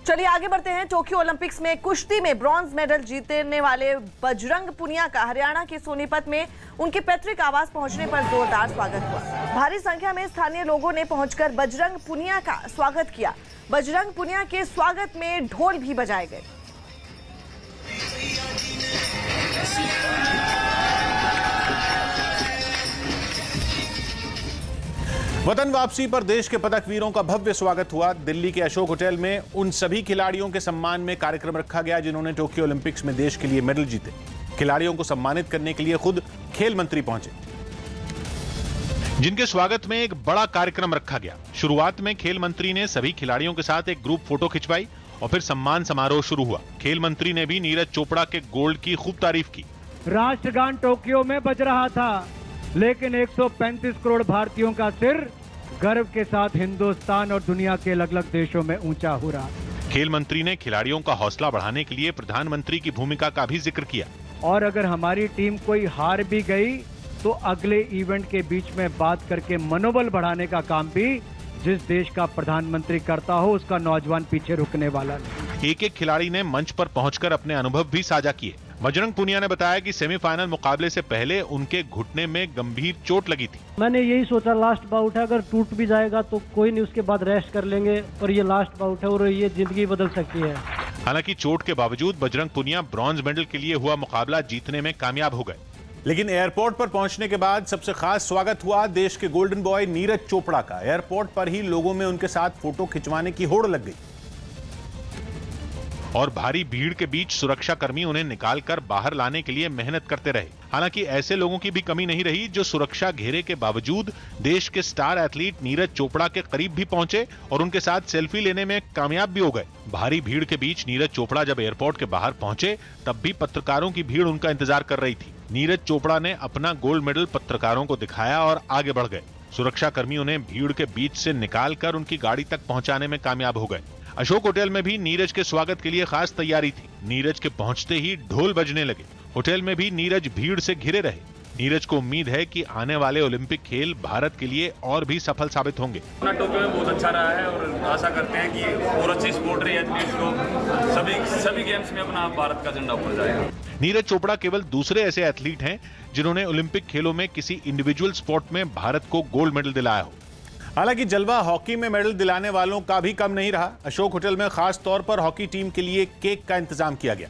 चलिए आगे बढ़ते हैं। टोक्यो ओलंपिक्स में कुश्ती में ब्रॉन्ज मेडल जीतने वाले बजरंग पुनिया का हरियाणा के सोनीपत में उनके पैतृक आवास पहुंचने पर जोरदार स्वागत हुआ। भारी संख्या में स्थानीय लोगों ने पहुंचकर बजरंग पुनिया का स्वागत किया। बजरंग पुनिया के स्वागत में ढोल भी बजाए गए। वतन वापसी पर देश के पदक वीरों का भव्य स्वागत हुआ। दिल्ली के अशोक होटल में उन सभी खिलाड़ियों के सम्मान में कार्यक्रम रखा गया जिन्होंने टोक्यो ओलंपिक्स में देश के लिए मेडल जीते। खिलाड़ियों को सम्मानित करने के लिए खुद खेल मंत्री पहुंचे, जिनके स्वागत में एक बड़ा कार्यक्रम रखा गया। शुरुआत में खेल मंत्री ने सभी खिलाड़ियों के साथ एक ग्रुप फोटो खिंचवाई और फिर सम्मान समारोह शुरू हुआ। खेल मंत्री ने भी नीरज चोपड़ा के गोल्ड की खूब तारीफ की। राष्ट्रगान टोक्यो में बज रहा था, लेकिन 135 करोड़ भारतीयों का सिर गर्व के साथ हिंदुस्तान और दुनिया के अलग अलग देशों में ऊंचा हो रहा। खेल मंत्री ने खिलाड़ियों का हौसला बढ़ाने के लिए प्रधानमंत्री की भूमिका का भी जिक्र किया। और अगर हमारी टीम कोई हार भी गई तो अगले इवेंट के बीच में बात करके मनोबल बढ़ाने का काम भी जिस देश का प्रधानमंत्री करता हो उसका नौजवान पीछे रुकने वाला नहीं। एक एक खिलाड़ी ने मंच पर पहुंचकर अपने अनुभव भी साझा किए। बजरंग पुनिया ने बताया कि सेमीफाइनल मुकाबले से पहले उनके घुटने में गंभीर चोट लगी थी। मैंने यही सोचा लास्ट बाउट है, अगर टूट भी जाएगा तो कोई नहीं, उसके बाद रेस्ट कर लेंगे और ये लास्ट बाउट है और ये जिंदगी बदल सकती है। हालांकि चोट के बावजूद बजरंग पुनिया ब्रॉन्ज मेडल के लिए हुआ मुकाबला जीतने में कामयाब हो गए। लेकिन एयरपोर्ट पर पहुंचने के बाद सबसे खास स्वागत हुआ देश के गोल्डन बॉय नीरज चोपड़ा का। एयरपोर्ट पर ही लोगों में उनके साथ फोटो खिंचवाने की होड़ लग गई और भारी भीड़ के बीच सुरक्षाकर्मी उन्हें निकालकर बाहर लाने के लिए मेहनत करते रहे। हालांकि ऐसे लोगों की भी कमी नहीं रही जो सुरक्षा घेरे के बावजूद देश के स्टार एथलीट नीरज चोपड़ा के करीब भी पहुंचे और उनके साथ सेल्फी लेने में कामयाब भी हो गए। भारी भीड़ के बीच नीरज चोपड़ा जब एयरपोर्ट के बाहर पहुंचे तब भी पत्रकारों की भीड़ उनका इंतजार कर रही थी। नीरज चोपड़ा ने अपना गोल्ड मेडल पत्रकारों को दिखाया और आगे बढ़ गए। सुरक्षा कर्मियों ने भीड़ के बीच से निकालकर उनकी गाड़ी तक पहुंचाने में कामयाब हो गए। अशोक होटल में भी नीरज के स्वागत के लिए खास तैयारी थी। नीरज के पहुंचते ही ढोल बजने लगे। होटल में भी नीरज भीड़ से घिरे रहे। नीरज को उम्मीद है कि आने वाले ओलंपिक खेल भारत के लिए और भी सफल साबित होंगे। टोक्यो में बहुत अच्छा रहा है और आशा करते हैं कि और अच्छी स्पोर्ट रही एथलीट्स को सभी गेम्स में अपना भारत का झंडा ऊपर जाएगा। नीरज चोपड़ा केवल दूसरे ऐसे एथलीट हैं जिन्होंने ओलंपिक खेलों में किसी इंडिविजुअल स्पोर्ट में भारत को गोल्ड मेडल दिलाया हो। हालांकि जलवा हॉकी में मेडल दिलाने वालों का भी कम नहीं रहा। अशोक होटल में खास तौर पर हॉकी टीम के लिए केक का इंतजाम किया गया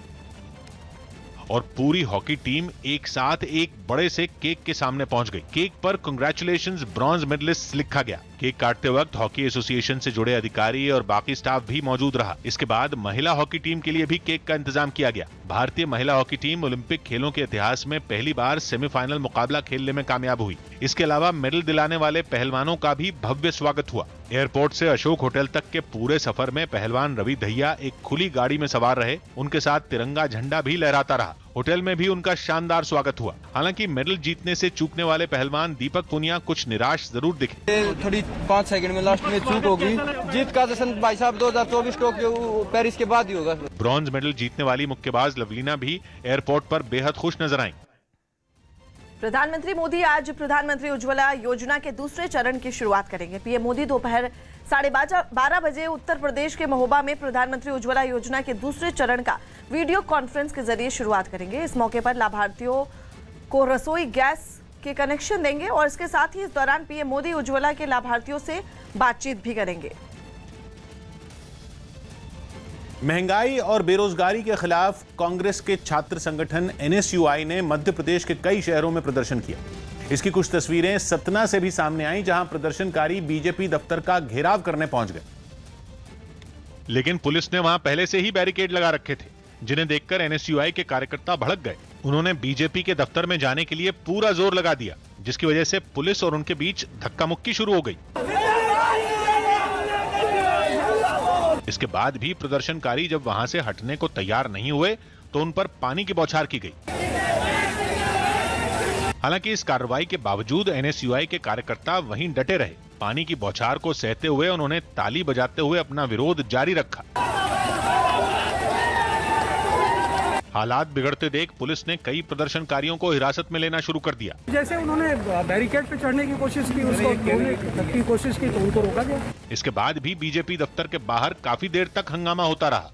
और पूरी हॉकी टीम एक साथ एक बड़े से केक के सामने पहुंच गई। केक पर कांग्रेचुलेशंस ब्रॉन्ज मेडलिस्ट लिखा गया। केक काटते वक्त हॉकी एसोसिएशन से जुड़े अधिकारी और बाकी स्टाफ भी मौजूद रहा। इसके बाद महिला हॉकी टीम के लिए भी केक का इंतजाम किया गया। भारतीय महिला हॉकी टीम ओलंपिक खेलों के इतिहास में पहली बार सेमीफाइनल मुकाबला खेलने में कामयाब हुई। इसके अलावा मेडल दिलाने वाले पहलवानों का भी भव्य स्वागत हुआ। एयरपोर्ट से अशोक होटल तक के पूरे सफर में पहलवान रवि दहिया एक खुली गाड़ी में सवार रहे। उनके साथ तिरंगा झंडा भी लहराता रहा। होटल में भी उनका शानदार स्वागत हुआ। हालांकि मेडल जीतने से चूकने वाले पहलवान दीपक पुनिया कुछ निराश जरूर दिखे। थोड़ी 5 सेकंड में लास्ट में चूक होगी। जीत का जश्न भाई साहब 2024 टोक्यो पेरिस के बाद ही होगा। ब्रॉन्ज मेडल जीतने वाली मुक्केबाज लवलीना भी एयरपोर्ट पर बेहद खुश नजर आईं। प्रधानमंत्री मोदी आज प्रधानमंत्री उज्ज्वला योजना के दूसरे चरण की शुरुआत करेंगे। पीएम मोदी दोपहर 12:30 बजे उत्तर प्रदेश के महोबा में प्रधानमंत्री उज्ज्वला योजना के दूसरे चरण का वीडियो कॉन्फ्रेंस के जरिए शुरुआत करेंगे। इस मौके पर लाभार्थियों को रसोई गैस के कनेक्शन देंगे और इसके साथ ही इस दौरान पीएम मोदी उज्ज्वला के लाभार्थियों से बातचीत भी करेंगे। महंगाई और बेरोजगारी के खिलाफ कांग्रेस के छात्र संगठन एनएसयूआई ने मध्य प्रदेश के कई शहरों में प्रदर्शन किया। इसकी कुछ तस्वीरें सतना से भी सामने आई जहां प्रदर्शनकारी बीजेपी दफ्तर का घेराव करने पहुंच गए, लेकिन पुलिस ने वहां पहले से ही बैरिकेड लगा रखे थे, जिन्हें देखकर एनएसयूआई के कार्यकर्ता भड़क गए। उन्होंने बीजेपी के दफ्तर में जाने के लिए पूरा जोर लगा दिया, जिसकी वजह से पुलिस और उनके बीच धक्का मुक्की शुरू हो गई। इसके बाद भी प्रदर्शनकारी जब वहां से हटने को तैयार नहीं हुए तो उन पर पानी की बौछार की गई। हालांकि इस कार्रवाई के बावजूद एनएसयूआई के कार्यकर्ता वहीं डटे रहे। पानी की बौछार को सहते हुए उन्होंने ताली बजाते हुए अपना विरोध जारी रखा। हालात बिगड़ते देख पुलिस ने कई प्रदर्शनकारियों को हिरासत में लेना शुरू कर दिया। जैसे उन्होंने बैरिकेड पे चढ़ने की कोशिश की, उसको तोड़ने की कोशिश की तो उनको रोका गया। इसके बाद भी बीजेपी दफ्तर के बाहर काफी देर तक हंगामा होता रहा।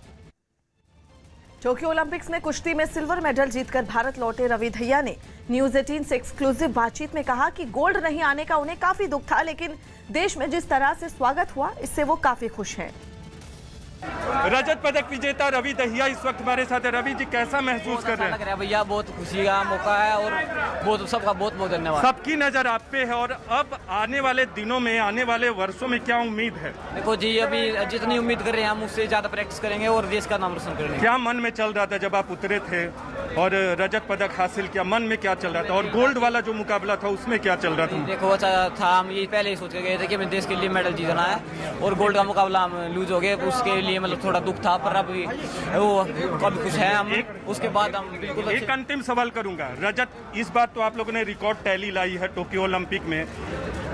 टोक्यो ओलंपिक्स में कुश्ती में सिल्वर मेडल जीतकर भारत लौटे रवि दहिया ने न्यूज 18 से एक्सक्लूसिव बातचीत में कहा कि गोल्ड नहीं आने का उन्हें काफी दुख था, लेकिन देश में जिस तरह से स्वागत हुआ इससे वो काफी खुश हैं। रजत पदक विजेता रवि दहिया इस वक्त हमारे साथ है। रवि जी, कैसा महसूस कर रहे हैं? लग रहा है भैया, बहुत खुशी का मौका है और बहुत सबका बहुत बहुत धन्यवाद। सबकी नजर आप पे है और अब आने वाले दिनों में, आने वाले वर्षों में क्या उम्मीद है? देखो जी, अभी जितनी उम्मीद कर रहे हैं हम उससे ज्यादा प्रैक्टिस करेंगे और देश का नाम रोशन करेंगे। क्या मन में चल रहा था जब आप उतरे थे और रजत पदक हासिल किया? मन में क्या चल रहा था और गोल्ड वाला जो मुकाबला था उसमें क्या चल रहा था? देखो अच्छा था, हम ये पहले ही सोच के गए थे कि हमें देश के लिए मेडल जीतना है और गोल्ड का मुकाबला हम लूज हो गए, उसके लिए मतलब थोड़ा दुख था, पर अभी वो कभी कुछ है हम उसके बाद हम बिल्कुल। एक अंतिम सवाल करूंगा, रजत इस बार तो आप लोगों ने रिकॉर्ड टैली लाई है टोक्यो ओलंपिक में,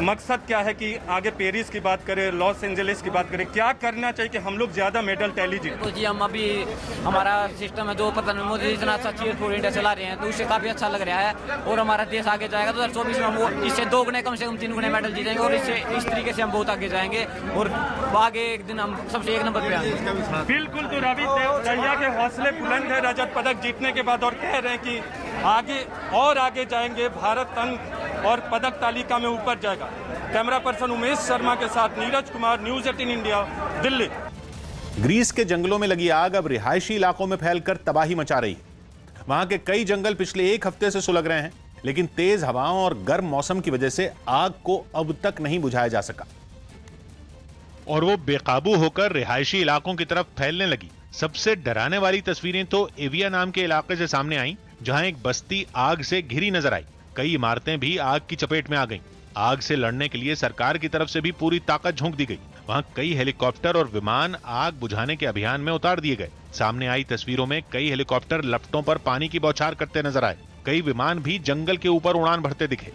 मकसद क्या है कि आगे पेरिस की बात करें, लॉस एंजलिस की बात करें, क्या करना चाहिए कि हम लोग ज्यादा मेडल टैली जीतें? देखो जी, हम अभी हमारा सिस्टम है जो प्रधानमंत्री मोदी इतना अच्छा चीयर फॉर इंडिया चला रहे हैं तो उससे काफी अच्छा लग रहा है और हमारा देश आगे जाएगा। 2024 में हम इससे 2 गुने कम से कम 3 गुने मेडल जीतेंगे और इससे इस तरीके से हम बहुत आगे जाएंगे और आगे एक दिन हम सबसे 1 नंबर पे आएंगे। बिल्कुल, तो रवि दहिया के हौसले बुलंद है रजत पदक जीतने के बाद और कह रहे हैं कि आगे और आगे जाएंगे, भारत अंक और पदक तालिका में ऊपर जाएगा। कैमरा पर्सन उमेश शर्मा के साथ Neeraj Kumar, news 18 India, Delhi. Greece के जंगलों में लगी आग अब रिहायशी इलाकों में फैलकर तबाही मचा रही है। वहां के कई जंगल पिछले 1 हफ्ते से सुलग रहे हैं, लेकिन तेज हवाओं और गर्म मौसम की वजह से आग को अब तक नहीं बुझाया जा सका और वो बेकाबू होकर रिहायशी इलाकों की तरफ फैलने लगी। सबसे डराने वाली तस्वीरें तो एविया नाम के इलाके से सामने आई, जहां एक बस्ती आग से घिरी नजर आई। कई इमारतें भी आग की चपेट में आ गईं। आग से लड़ने के लिए सरकार की तरफ से भी पूरी ताकत झोंक दी गई। वहां कई हेलीकॉप्टर और विमान आग बुझाने के अभियान में उतार दिए गए। सामने आई तस्वीरों में कई हेलीकॉप्टर लपटों पर पानी की बौछार करते नजर आए। कई विमान भी जंगल के ऊपर उड़ान भरते दिखे।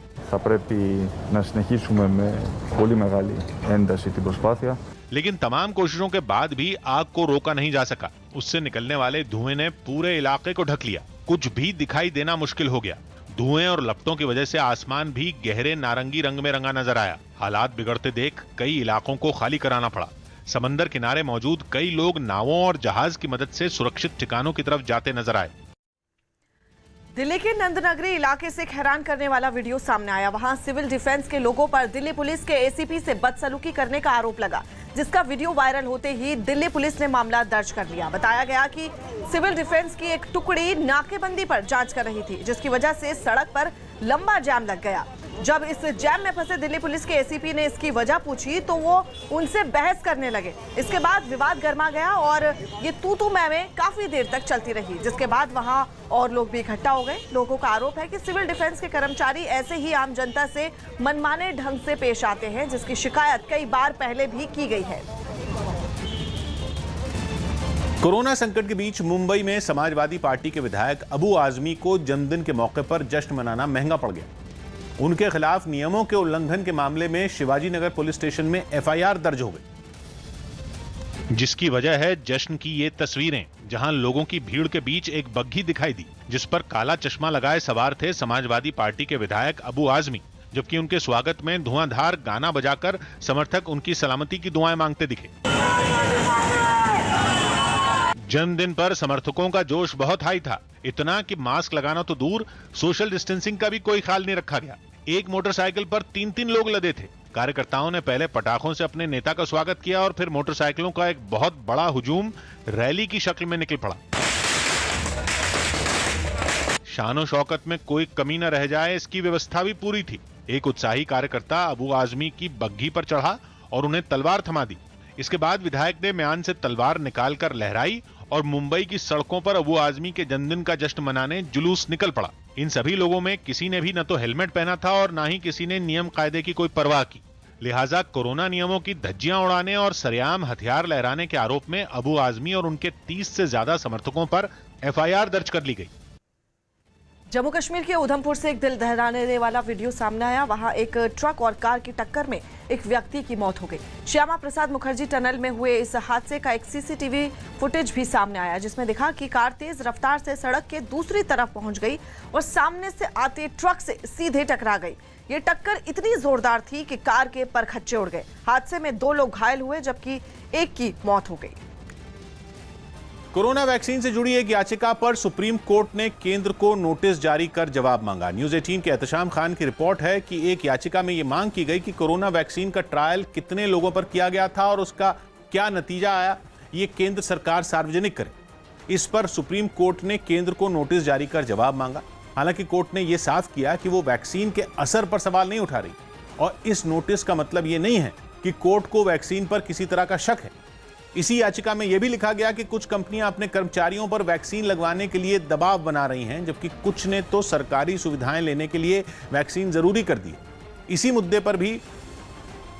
लेकिन तमाम कोशिशों के बाद भी आग को रोका नहीं जा सका। उससे निकलने वाले धुएं ने पूरे इलाके को ढक लिया। कुछ भी दिखाई देना मुश्किल हो गया। धुएं और लपटों की वजह से आसमान भी गहरे नारंगी रंग में रंगा नजर आया। हालात बिगड़ते देख कई इलाकों को खाली कराना पड़ा। समंदर किनारे मौजूद कई लोग नावों और जहाज की मदद से सुरक्षित ठिकानों की तरफ जाते नजर आए। दिल्ली के नंदनगरी इलाके से एक हैरान करने वाला वीडियो सामने आया। वहां सिविल डिफेंस के लोगों पर दिल्ली पुलिस के एसीपी से बदसलूकी करने का आरोप लगा, जिसका वीडियो वायरल होते ही दिल्ली पुलिस ने मामला दर्ज कर लिया। बताया गया कि सिविल डिफेंस की एक टुकड़ी नाकेबंदी पर जांच कर रही थी, जिसकी वजह से सड़क पर लंबा जाम लग गया। जब इस जैम में फंसे दिल्ली पुलिस के एसीपी ने इसकी वजह पूछी तो वो उनसे बहस करने लगे। इसके बाद विवाद गर्मा गया और ये तू मैं काफी देर तक चलती रही, जिसके बाद वहां और लोग भी इकट्ठा हो गए। लोगों का आरोप है कि सिविल डिफेंस के कर्मचारी ऐसे ही आम जनता से मनमाने ढंग से पेश आते हैं, जिसकी शिकायत कई बार पहले भी की गई है। कोरोना संकट के बीच मुंबई में समाजवादी पार्टी के विधायक अबू आजमी को जन्मदिन के मौके पर जश्न मनाना महंगा पड़ गया। उनके खिलाफ नियमों के उल्लंघन के मामले में शिवाजी नगर पुलिस स्टेशन में एफआईआर दर्ज हो गई, जिसकी वजह है जश्न की ये तस्वीरें, जहां लोगों की भीड़ के बीच एक बग्घी दिखाई दी, जिस पर काला चश्मा लगाए सवार थे समाजवादी पार्टी के विधायक अबू आजमी, जबकि उनके स्वागत में धुआंधार गाना बजाकर समर्थक उनकी सलामती की दुआएं मांगते दिखे। जन्मदिन पर समर्थकों का जोश बहुत हाई था, इतना कि मास्क लगाना तो दूर, सोशल डिस्टेंसिंग का भी कोई ख्याल नहीं रखा गया। एक मोटरसाइकिल पर 3-3 लोग लदे थे। कार्यकर्ताओं ने पहले पटाखों से अपने नेता का स्वागत किया और फिर मोटरसाइकिलों का एक बहुत बड़ा हुजूम रैली की शक्ल में निकल पड़ा। शानो शौकत में कोई कमी न रह जाए, इसकी व्यवस्था भी पूरी थी। एक उत्साही कार्यकर्ता अबू आजमी की बग्घी पर चढ़ा और उन्हें तलवार थमा दी। इसके बाद विधायक ने म्यान से तलवार निकालकर लहराई और मुंबई की सड़कों पर अबू आजमी के जन्मदिन का जश्न मनाने जुलूस निकल पड़ा। इन सभी लोगों में किसी ने भी न तो हेलमेट पहना था और न ही किसी ने नियम कायदे की कोई परवाह की। लिहाजा कोरोना नियमों की धज्जियां उड़ाने और सरेआम हथियार लहराने के आरोप में अबू आजमी और उनके 30 से ज्यादा समर्थकों पर एफआईआर दर्ज कर ली गई। जम्मू कश्मीर के उधमपुर से एक दिल दहलाने वाला वीडियो सामने आया। वहां एक ट्रक और कार की टक्कर में एक व्यक्ति की मौत हो गई। श्यामा प्रसाद मुखर्जी टनल में हुए इस हादसे का एक सीसीटीवी फुटेज भी सामने आया, जिसमें दिखा कि कार तेज रफ्तार से सड़क के दूसरी तरफ पहुंच गई और सामने से आते ट्रक से सीधे टकरा गई। ये टक्कर इतनी जोरदार थी कि कार के परखच्चे उड़ गए। हादसे में 2 लोग घायल हुए जबकि एक की मौत हो गई। कोरोना वैक्सीन से जुड़ी एक याचिका पर सुप्रीम कोर्ट ने केंद्र को नोटिस जारी कर जवाब मांगा। न्यूज़ 18 के एहतशाम खान की रिपोर्ट है कि एक याचिका में यह मांग की गई कि कोरोना वैक्सीन का ट्रायल कितने लोगों पर किया गया था और उसका क्या नतीजा आया, ये केंद्र सरकार सार्वजनिक करे। इस पर सुप्रीम कोर्ट ने केंद्र को नोटिस जारी कर जवाब मांगा। हालांकि कोर्ट ने यह साफ किया कि वो वैक्सीन के असर पर सवाल नहीं उठा रही और इस नोटिस का मतलब ये नहीं है कि कोर्ट को वैक्सीन पर किसी तरह का शक है। इसी याचिका में यह भी लिखा गया कि कुछ कंपनियां अपने कर्मचारियों पर वैक्सीन लगवाने के लिए दबाव बना रही हैं, जबकि कुछ ने तो सरकारी सुविधाएं लेने के लिए वैक्सीन जरूरी कर दी। इसी मुद्दे पर भी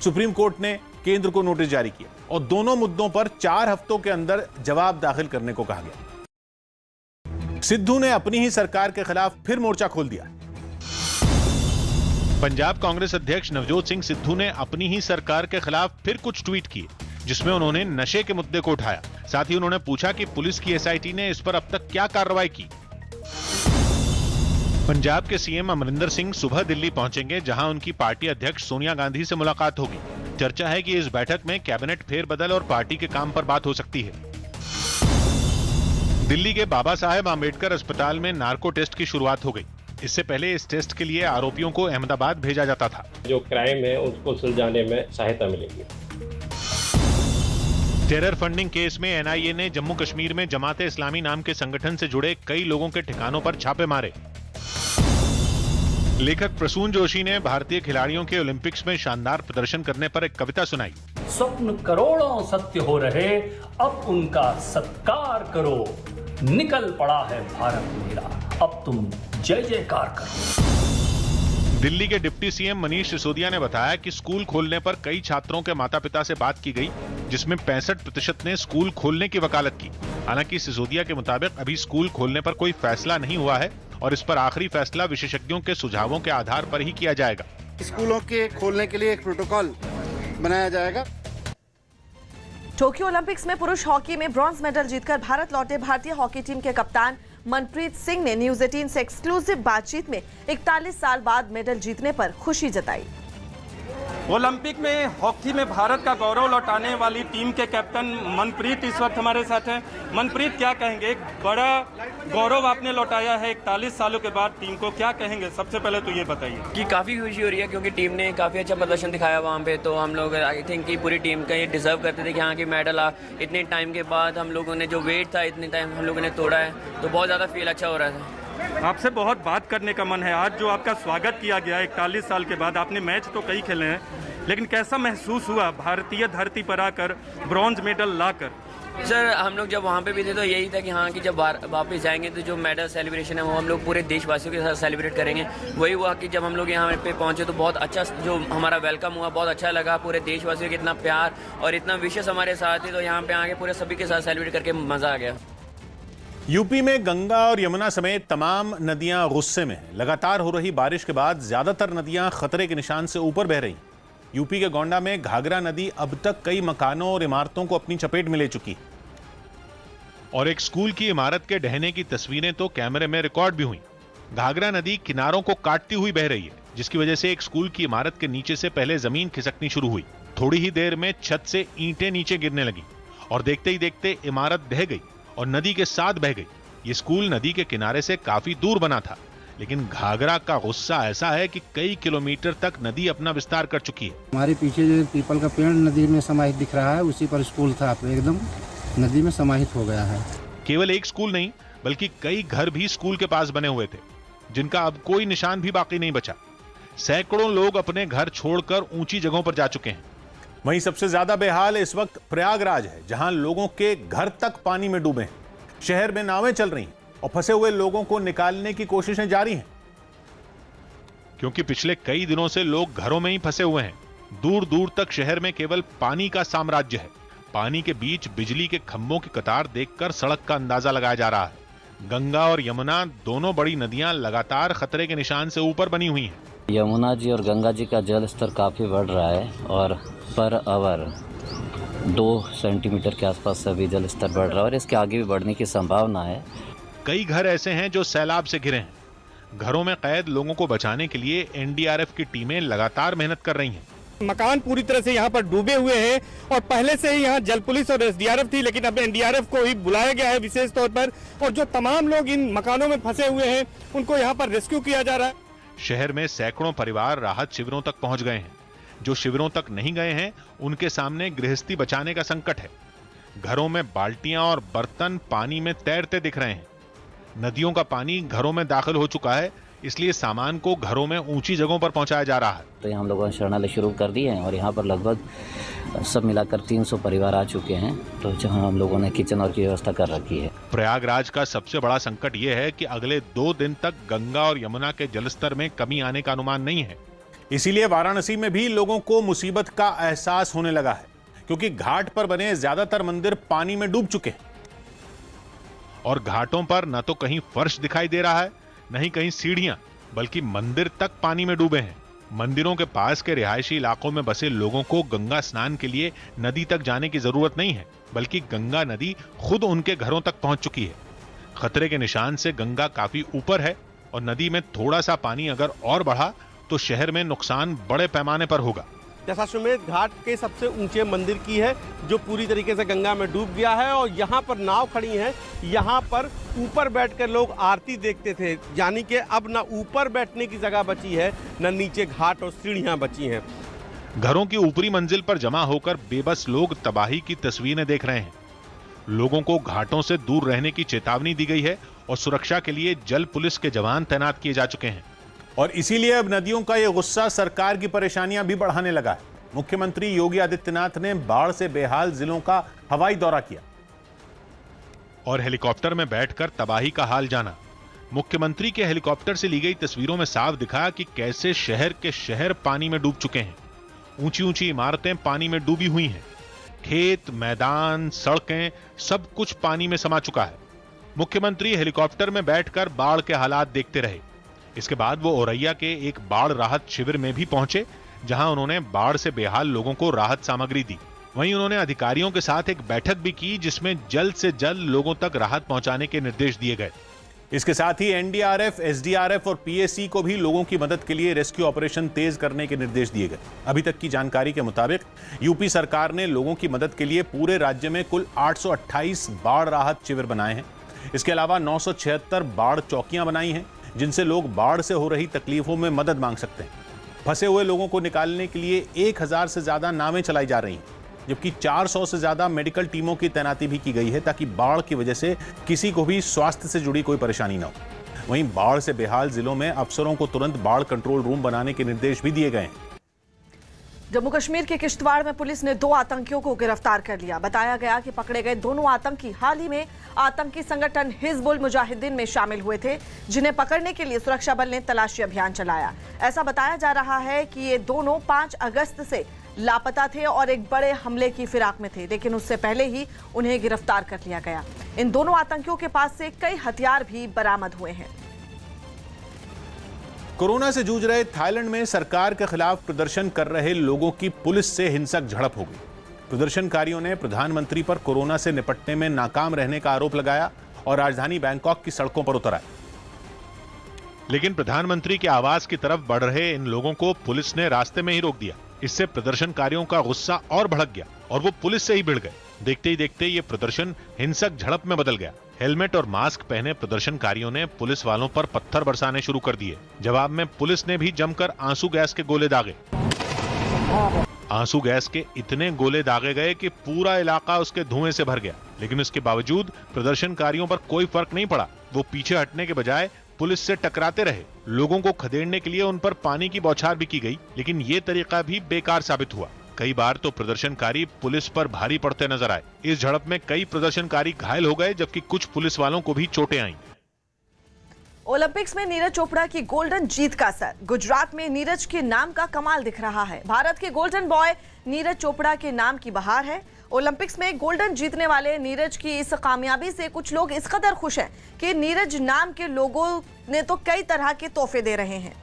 सुप्रीम कोर्ट ने केंद्र को नोटिस जारी किया और दोनों मुद्दों पर 4 हफ्तों के अंदर जवाब दाखिल करने को कहा गया। सिद्धू ने अपनी ही सरकार के खिलाफ फिर मोर्चा खोल दिया। पंजाब कांग्रेस अध्यक्ष नवजोत सिंह सिद्धू ने अपनी ही सरकार के खिलाफ फिर कुछ ट्वीट किए, जिसमें उन्होंने नशे के मुद्दे को उठाया। साथ ही उन्होंने पूछा कि पुलिस की एसआईटी ने इस पर अब तक क्या कार्रवाई की। पंजाब के सीएम अमरिंदर सिंह सुबह दिल्ली पहुंचेंगे, जहां उनकी पार्टी अध्यक्ष सोनिया गांधी से मुलाकात होगी। चर्चा है कि इस बैठक में कैबिनेट फेरबदल और पार्टी के काम पर बात हो सकती है। दिल्ली के बाबा साहेब आम्बेडकर अस्पताल में नार्को टेस्ट की शुरुआत हो गई। इससे पहले इस टेस्ट के लिए आरोपियों को अहमदाबाद भेजा जाता था। जो क्राइम है उसको सुलझाने में सहायता मिलेगी। टेरर फंडिंग केस में एनआईए ने जम्मू कश्मीर में जमाते इस्लामी नाम के संगठन से जुड़े कई लोगों के ठिकानों पर छापे मारे। लेखक प्रसून जोशी ने भारतीय खिलाड़ियों के ओलंपिक्स में शानदार प्रदर्शन करने पर एक कविता सुनाई। स्वप्न करोड़ों सत्य हो रहे, अब उनका सत्कार करो। निकल पड़ा है भारत मेरा, अब तुम जय जयकार करो। दिल्ली के डिप्टी सीएम मनीष सिसोदिया ने बताया कि स्कूल खोलने पर कई छात्रों के माता पिता से बात की गई, जिसमें 65% ने स्कूल खोलने की वकालत की। हालांकि सिसोदिया के मुताबिक अभी स्कूल खोलने पर कोई फैसला नहीं हुआ है और इस पर आखिरी फैसला विशेषज्ञों के सुझावों के आधार पर ही किया जाएगा। स्कूलों के खोलने के लिए एक प्रोटोकॉल बनाया जाएगा। टोक्यो ओलंपिक्स में पुरुष हॉकी में ब्रॉन्ज मेडल जीतकर भारत लौटे भारतीय हॉकी टीम के कप्तान मनप्रीत सिंह ने न्यूज़ 18 से एक्सक्लूसिव बातचीत में 41 साल बाद मेडल जीतने पर खुशी जताई। ओलंपिक में हॉकी में भारत का गौरव लौटाने वाली टीम के कैप्टन मनप्रीत इस वक्त हमारे साथ हैं। मनप्रीत, क्या कहेंगे? एक बड़ा गौरव आपने लौटाया है 41 सालों के बाद टीम को, क्या कहेंगे? सबसे पहले तो ये बताइए कि काफ़ी खुशी हो रही है क्योंकि टीम ने काफ़ी अच्छा प्रदर्शन दिखाया वहाँ पे। तो हम लोग आई थिंक कि पूरी टीम का ये डिजर्व करते थे कि हाँ कि मेडल इतने टाइम के बाद हम लोगों ने जो वेट था इतने टाइम हम लोगों ने तोड़ा है, तो बहुत ज़्यादा फील अच्छा हो रहा था। आपसे बहुत बात करने का मन है। आज जो आपका स्वागत किया गया 41 साल के बाद, आपने मैच तो कई खेले हैं, लेकिन कैसा महसूस हुआ भारतीय धरती पर आकर ब्रॉन्ज मेडल लाकर? सर, हम लोग जब वहाँ पे भी थे तो यही था कि हाँ कि जब वापस जाएंगे तो जो मेडल सेलिब्रेशन है वो हम लोग पूरे देशवासियों के साथ सेलिब्रेट करेंगे। वही हुआ कि जब हम लोग यहाँ पे पहुँचे तो बहुत अच्छा जो हमारा वेलकम हुआ, बहुत अच्छा लगा। पूरे देशवासियों के इतना प्यार और इतना विशेष हमारे साथ ही, तो यहाँ पे आके पूरे सभी के साथ सेलिब्रेट करके मज़ा आ गया। यूपी में गंगा और यमुना समेत तमाम नदियां गुस्से में हैं। लगातार हो रही बारिश के बाद ज्यादातर नदियां खतरे के निशान से ऊपर बह रही। यूपी के गोंडा में घाघरा नदी अब तक कई मकानों और इमारतों को अपनी चपेट में ले चुकी है। और एक स्कूल की इमारत के ढहने की तस्वीरें तो कैमरे में रिकॉर्ड भी हुई। घाघरा नदी किनारों को काटती हुई बह रही है, जिसकी वजह से एक स्कूल की इमारत के नीचे से पहले जमीन खिसकनी शुरू हुई। थोड़ी ही देर में छत से ईंटें नीचे गिरने लगी और देखते ही देखते इमारत ढह गई और नदी के साथ बह गई। ये स्कूल नदी के किनारे से काफी दूर बना था, लेकिन घाघरा का गुस्सा ऐसा है कि कई किलोमीटर तक नदी अपना विस्तार कर चुकी है। हमारे पीछे जो पीपल का पेड़ नदी में समाहित दिख रहा है, उसी पर स्कूल था, तो एकदम नदी में समाहित हो गया है। केवल एक स्कूल नहीं बल्कि कई घर भी स्कूल के पास बने हुए थे, जिनका अब कोई निशान भी बाकी नहीं बचा। सैकड़ों लोग अपने घर छोड़कर ऊंची जगहों पर जा चुके हैं। वहीं सबसे ज्यादा बेहाल इस वक्त प्रयागराज है, जहां लोगों के घर तक पानी में डूबे हैं। शहर में नावें चल रही हैं और फंसे हुए लोगों को निकालने की कोशिशें जारी हैं, क्योंकि पिछले कई दिनों से लोग घरों में ही फंसे हुए हैं। दूर दूर तक शहर में केवल पानी का साम्राज्य है। पानी के बीच बिजली के खंभों की कतार देखकर सड़क का अंदाजा लगाया जा रहा है। गंगा और यमुना दोनों बड़ी नदियां लगातार खतरे के निशान से ऊपर बनी हुई हैं। यमुना जी और गंगा जी का जल स्तर काफ़ी बढ़ रहा है और पर आवर 2 सेंटीमीटर के आसपास अभी जल स्तर बढ़ रहा है और इसके आगे भी बढ़ने की संभावना है। कई घर ऐसे हैं जो सैलाब से घिरे हैं। घरों में कैद लोगों को बचाने के लिए एनडीआरएफ की टीमें लगातार मेहनत कर रही हैं। मकान पूरी तरह से यहाँ पर डूबे हुए हैं और पहले से ही यहाँ जल पुलिस और एसडीआरएफ थी, लेकिन अब एनडीआरएफ को ही बुलाया गया है विशेष तौर पर, और जो तमाम लोग इन मकानों में फंसे हुए हैं उनको यहाँ पर रेस्क्यू किया जा रहा है। शहर में सैकड़ों परिवार राहत शिविरों तक पहुंच गए हैं। जो शिविरों तक नहीं गए हैं उनके सामने गृहस्थी बचाने का संकट है। घरों में बाल्टियां और बर्तन पानी में तैरते दिख रहे हैं। नदियों का पानी घरों में दाखिल हो चुका है, इसलिए सामान को घरों में ऊंची जगहों पर पहुंचाया जा रहा है। तो यहाँ हम लोगों ने शरणालय शुरू कर दिए हैं और यहाँ पर लगभग सब मिलाकर 300 परिवार आ चुके हैं, तो जहाँ हम लोगों ने किचन और की व्यवस्था कर रखी है। प्रयागराज का सबसे बड़ा संकट यह है कि अगले 2 दिन तक गंगा और यमुना के जलस्तर में कमी आने का अनुमान नहीं है। इसीलिए वाराणसी में भी लोगों को मुसीबत का एहसास होने लगा है, क्योंकि घाट पर बने ज्यादातर मंदिर पानी में डूब चुके हैं और घाटों पर न तो कहीं फर्श दिखाई दे रहा है, न ही कहीं सीढ़ियां, बल्कि मंदिर तक पानी में डूबे हैं। मंदिरों के पास के रिहायशी इलाकों में बसे लोगों को गंगा स्नान के लिए नदी तक जाने की जरूरत नहीं है, बल्कि गंगा नदी खुद उनके घरों तक पहुंच चुकी है। खतरे के निशान से गंगा काफी ऊपर है और नदी में थोड़ा सा पानी अगर और बढ़ा तो शहर में नुकसान बड़े पैमाने पर होगा। दशाश्वमेध घाट के सबसे ऊंचे मंदिर की है जो पूरी तरीके से गंगा में डूब गया है और यहाँ पर नाव खड़ी है। यहाँ पर ऊपर बैठकर लोग आरती देखते थे, यानी कि अब ना ऊपर बैठने की जगह बची है, न नीचे घाट और सीढ़ियां बची हैं। घरों की ऊपरी मंजिल पर जमा होकर बेबस लोग तबाही की तस्वीरें देख रहे हैं। लोगों को घाटों से दूर रहने की चेतावनी दी गई है और सुरक्षा के लिए जल पुलिस के जवान तैनात किए जा चुके हैं। और इसीलिए अब नदियों का यह गुस्सा सरकार की परेशानियां भी बढ़ाने लगा है। मुख्यमंत्री योगी आदित्यनाथ ने बाढ़ से बेहाल जिलों का हवाई दौरा किया और हेलीकॉप्टर में बैठकर तबाही का हाल जाना। मुख्यमंत्री के हेलीकॉप्टर से ली गई तस्वीरों में साफ दिखा कि कैसे शहर के शहर पानी में डूब चुके हैं। ऊंची ऊंची इमारतें पानी में डूबी हुई हैं। खेत, मैदान, सड़कें, सब कुछ पानी में समा चुका है। मुख्यमंत्री हेलीकॉप्टर में बैठकर बाढ़ के हालात देखते रहे। इसके बाद वो औरैया के एक बाढ़ राहत शिविर में भी पहुंचे, जहां उन्होंने बाढ़ से बेहाल लोगों को राहत सामग्री दी। वहीं उन्होंने अधिकारियों के साथ एक बैठक भी की, जिसमें जल्द से जल्द लोगों तक राहत पहुंचाने के निर्देश दिए गए। इसके साथ ही एनडीआरएफ, एसडीआरएफ और पीएसी को भी लोगों की मदद के लिए रेस्क्यू ऑपरेशन तेज करने के निर्देश दिए गए। अभी तक की जानकारी के मुताबिक यूपी सरकार ने लोगों की मदद के लिए पूरे राज्य में कुल 828 बाढ़ राहत शिविर बनाए हैं। इसके अलावा 976 बाढ़ चौकियां बनाई हैं, जिनसे लोग बाढ़ से हो रही तकलीफों में मदद मांग सकते हैं। फंसे हुए लोगों को निकालने के लिए 1000 से ज्यादा नावें चलाई जा रही हैं, जबकि 400 से ज्यादा मेडिकल टीमों की तैनाती भी की गई है, ताकि बाढ़ की वजह से किसी को भी स्वास्थ्य से जुड़ी कोई परेशानी न हो। वहीं बाढ़ से बेहाल जिलों में अफसरों को तुरंत बाढ़ कंट्रोल रूम बनाने के निर्देश भी दिए गए हैं। जम्मू कश्मीर के किश्तवाड़ में पुलिस ने 2 आतंकियों को गिरफ्तार कर लिया। बताया गया कि पकड़े गए दोनों आतंकी हाल ही में आतंकी संगठन हिजबुल मुजाहिदीन में शामिल हुए थे, जिन्हें पकड़ने के लिए सुरक्षा बल ने तलाशी अभियान चलाया। ऐसा बताया जा रहा है कि ये दोनों 5 अगस्त से लापता थे और एक बड़े हमले की फिराक में थे, लेकिन उससे पहले ही उन्हें गिरफ्तार कर लिया गया। इन दोनों आतंकियों के पास से कई हथियार भी बरामद हुए हैं। कोरोना से जूझ रहे थाईलैंड में सरकार के खिलाफ प्रदर्शन कर रहे लोगों की पुलिस से हिंसक झड़प हो गई। प्रदर्शनकारियों ने प्रधानमंत्री पर कोरोना से निपटने में नाकाम रहने का आरोप लगाया और राजधानी बैंकॉक की सड़कों पर उतर आए। लेकिन प्रधानमंत्री के आवास की तरफ बढ़ रहे इन लोगों को पुलिस ने रास्ते में ही रोक दिया। इससे प्रदर्शनकारियों का गुस्सा और भड़क गया और वो पुलिस से ही भिड़ गए। देखते ही देखते ये प्रदर्शन हिंसक झड़प में बदल गया। हेलमेट और मास्क पहने प्रदर्शनकारियों ने पुलिस वालों पर पत्थर बरसाने शुरू कर दिए। जवाब में पुलिस ने भी जमकर आंसू गैस के गोले दागे। आंसू गैस के इतने गोले दागे गए कि पूरा इलाका उसके धुएं से भर गया, लेकिन इसके बावजूद प्रदर्शनकारियों पर कोई फर्क नहीं पड़ा। वो पीछे हटने के बजाय पुलिस से टकराते रहे। लोगों को खदेड़ने के लिए उन पर पानी की बौछार भी की गई, लेकिन ये तरीका भी बेकार साबित हुआ। कई बार तो प्रदर्शनकारी पुलिस पर भारी पड़ते नजर आए। इस झड़प में कई प्रदर्शनकारी घायल हो गए, जबकि कुछ पुलिस वालों को भी चोटें आईं। ओलंपिक्स में नीरज चोपड़ा की गोल्डन जीत का असर। गुजरात में नीरज के नाम का कमाल दिख रहा है। भारत के गोल्डन बॉय नीरज चोपड़ा के नाम की बहार है। ओलंपिक्स में गोल्डन जीतने वाले नीरज की इस कामयाबी से कुछ लोग इस कदर खुश हैं कि नीरज नाम के लोगों ने तो कई तरह के तोहफे दे रहे हैं।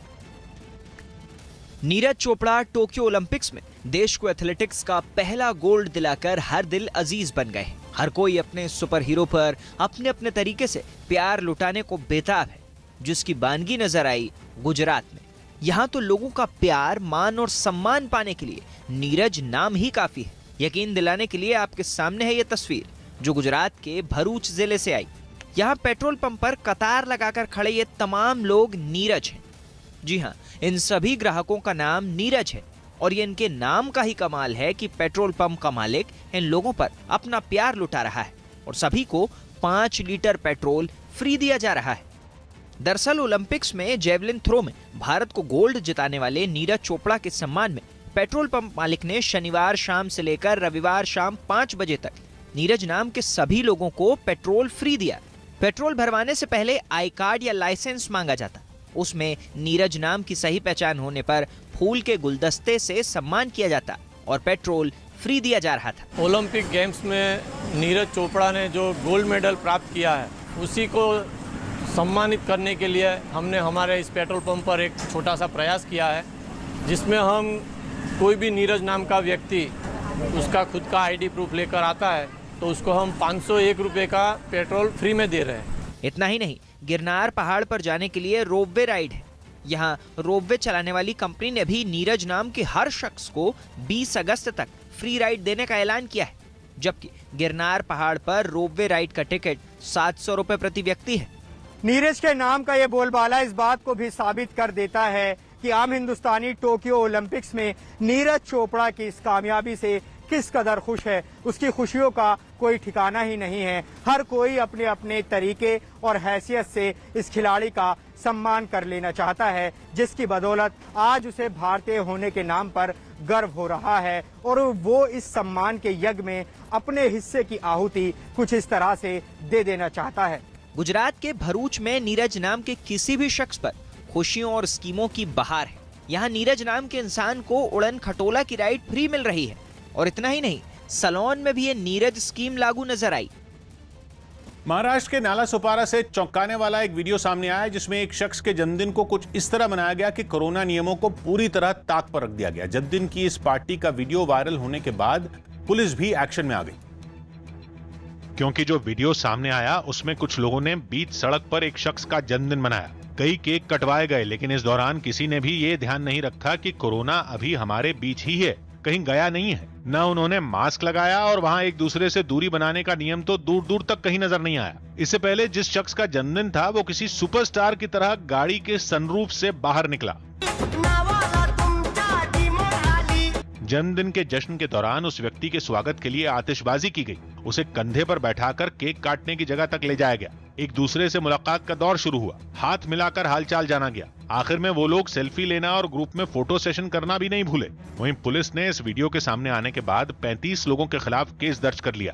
नीरज चोपड़ा टोक्यो ओलंपिक्स में देश को एथलेटिक्स का पहला गोल्ड दिलाकर हर दिल अजीज बन गए। हर कोई अपने सुपर हीरो पर अपने अपने तरीके से प्यार लुटाने को बेताब है, जिसकी बानगी नजर आई गुजरात में। यहाँ तो लोगों का प्यार, मान और सम्मान पाने के लिए नीरज नाम ही काफी है। यकीन दिलाने के लिए आपके सामने है ये तस्वीर जो गुजरात के भरूच जिले से आई। यहाँ पेट्रोल पंप पर कतार लगाकर खड़े ये तमाम लोग नीरज हैं। जी हाँ, इन सभी ग्राहकों का नाम नीरज है और ये इनके नाम का ही कमाल है कि पेट्रोल पंप का मालिक इन लोगों पर अपना प्यार लुटा रहा है और सभी को 5 लीटर पेट्रोल फ्री दिया जा रहा है। दरअसल ओलंपिक्स में जेवलिन थ्रो में भारत को गोल्ड जिताने वाले नीरज चोपड़ा के सम्मान में पेट्रोल पंप मालिक ने शनिवार शाम से लेकर रविवार शाम 5 बजे तक नीरज नाम के सभी लोगों को पेट्रोल फ्री दिया। पेट्रोल भरवाने से पहले आई कार्ड या लाइसेंस मांगा जाता, उसमें नीरज नाम की सही पहचान होने पर फूल के गुलदस्ते से सम्मान किया जाता और पेट्रोल फ्री दिया जा रहा था। ओलंपिक गेम्स में नीरज चोपड़ा ने जो गोल्ड मेडल प्राप्त किया है उसी को सम्मानित करने के लिए हमने हमारे इस पेट्रोल पंप पर एक छोटा सा प्रयास किया है, जिसमें हम कोई भी नीरज नाम का व्यक्ति उसका खुद का आईडी प्रूफ लेकर आता है तो उसको हम 501 रुपये का पेट्रोल फ्री में दे रहे हैं। इतना ही नहीं, गिरनार पहाड़ पर जाने के लिए रोपवे राइड है। यहाँ रोपवे चलाने वाली कंपनी ने भी नीरज नाम के हर शख्स को 20 अगस्त तक फ्री राइड देने का ऐलान किया है, जबकि गिरनार पहाड़ पर रोपवे राइड का टिकट 700 रुपए प्रति व्यक्ति है। नीरज के नाम का ये बोलबाला इस बात को भी साबित कर देता है कि आम हिंदुस्तानी टोक्यो ओलंपिक्स में नीरज चोपड़ा की इस कामयाबी से किस कदर खुश है। उसकी खुशियों का कोई ठिकाना ही नहीं है। हर कोई अपने अपने तरीके और हैसियत से इस खिलाड़ी का सम्मान कर लेना चाहता है, जिसकी बदौलत आज उसे भारतीय होने के नाम पर गर्व हो रहा है और वो इस सम्मान के यज्ञ में अपने हिस्से की आहुति कुछ इस तरह से दे देना चाहता है। गुजरात के भरूच में नीरज नाम के किसी भी शख्स पर खुशियों और स्कीमों की बहार है। यहाँ नीरज नाम के इंसान को उड़न खटोला की राइड फ्री मिल रही है और इतना ही नहीं, सलोन में भी ये नीरज स्कीम लागू नजर आई। महाराष्ट्र के नाला सोपारा से चौंकाने वाला एक वीडियो सामने आया जिसमें एक शख्स के जन्मदिन को कुछ इस तरह मनाया गया कि कोरोना नियमों को पूरी तरह ताक पर रख दिया गया। जन्मदिन की इस पार्टी का वीडियो वायरल होने के बाद पुलिस भी एक्शन में आ गई, क्योंकि जो वीडियो सामने आया उसमें कुछ लोगों ने बीच सड़क पर एक शख्स का जन्मदिन मनाया। कई केक कटवाए गए, लेकिन इस दौरान किसी ने भी ये ध्यान नहीं रखा कि कोरोना अभी हमारे बीच ही है, कहीं गया नहीं है। न उन्होंने मास्क लगाया और वहां एक दूसरे से दूरी बनाने का नियम तो दूर दूर तक कहीं नजर नहीं आया। इससे पहले जिस शख्स का जन्मदिन था वो किसी सुपरस्टार की तरह गाड़ी के सनरूफ से बाहर निकला। जन्मदिन के जश्न के दौरान उस व्यक्ति के स्वागत के लिए आतिशबाजी की गई। उसे कंधे पर बैठाकर केक काटने की जगह तक ले जाया गया। एक दूसरे से मुलाकात का दौर शुरू हुआ, हाथ मिलाकर हालचाल जाना गया। आखिर में वो लोग सेल्फी लेना और ग्रुप में फोटो सेशन करना भी नहीं भूले। वहीं पुलिस ने इस वीडियो के सामने आने के बाद 35 लोगों के खिलाफ केस दर्ज कर लिया।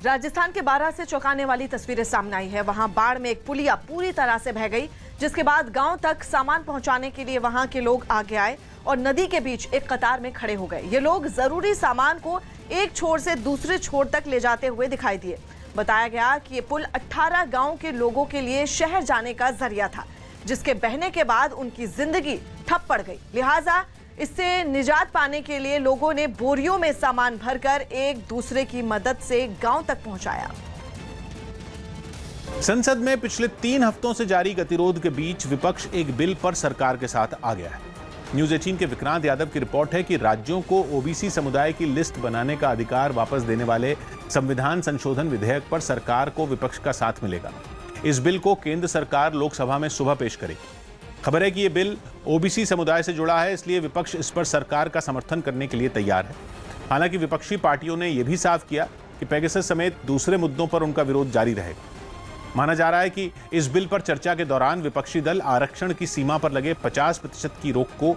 राजस्थान के बारां से चौंकाने वाली तस्वीरें सामने आई है। वहां बाढ़ में एक पुलिया पूरी तरह से बह गई, जिसके बाद गांव तक सामान पहुंचाने के लिए वहां के लोग आगे आए और नदी के बीच एक कतार में खड़े हो गए। ये लोग जरूरी सामान को एक छोर से दूसरे छोर तक ले जाते हुए दिखाई दिए। बताया गया कि ये पुल 18 गांव के लोगों के लिए शहर जाने का जरिया था, जिसके बहने के बाद उनकी जिंदगी ठप पड़ गई। लिहाजा इससे निजात पाने के लिए लोगों ने बोरियों में सामान भरकर एक दूसरे की मदद से गांव तक पहुंचाया। संसद में पिछले 3 हफ्तों से जारी गतिरोध के बीच विपक्ष एक बिल पर सरकार के साथ आ गया है। न्यूज 18 के विक्रांत यादव की रिपोर्ट है कि राज्यों को ओबीसी समुदाय की लिस्ट बनाने का अधिकार वापस देने वाले संविधान संशोधन विधेयक पर सरकार को विपक्ष का साथ मिलेगा। इस बिल को केंद्र सरकार लोकसभा में सुबह पेश करेगी। खबर है कि यह बिल ओबीसी समुदाय से जुड़ा है, इसलिए विपक्ष इस पर सरकार का समर्थन करने के लिए तैयार है। हालांकि विपक्षी पार्टियों ने यह भी साफ किया कि पेगासस समेत दूसरे मुद्दों पर उनका विरोध जारी रहेगा। माना जा रहा है कि इस बिल पर चर्चा के दौरान विपक्षी दल आरक्षण की सीमा पर लगे 50% की रोक को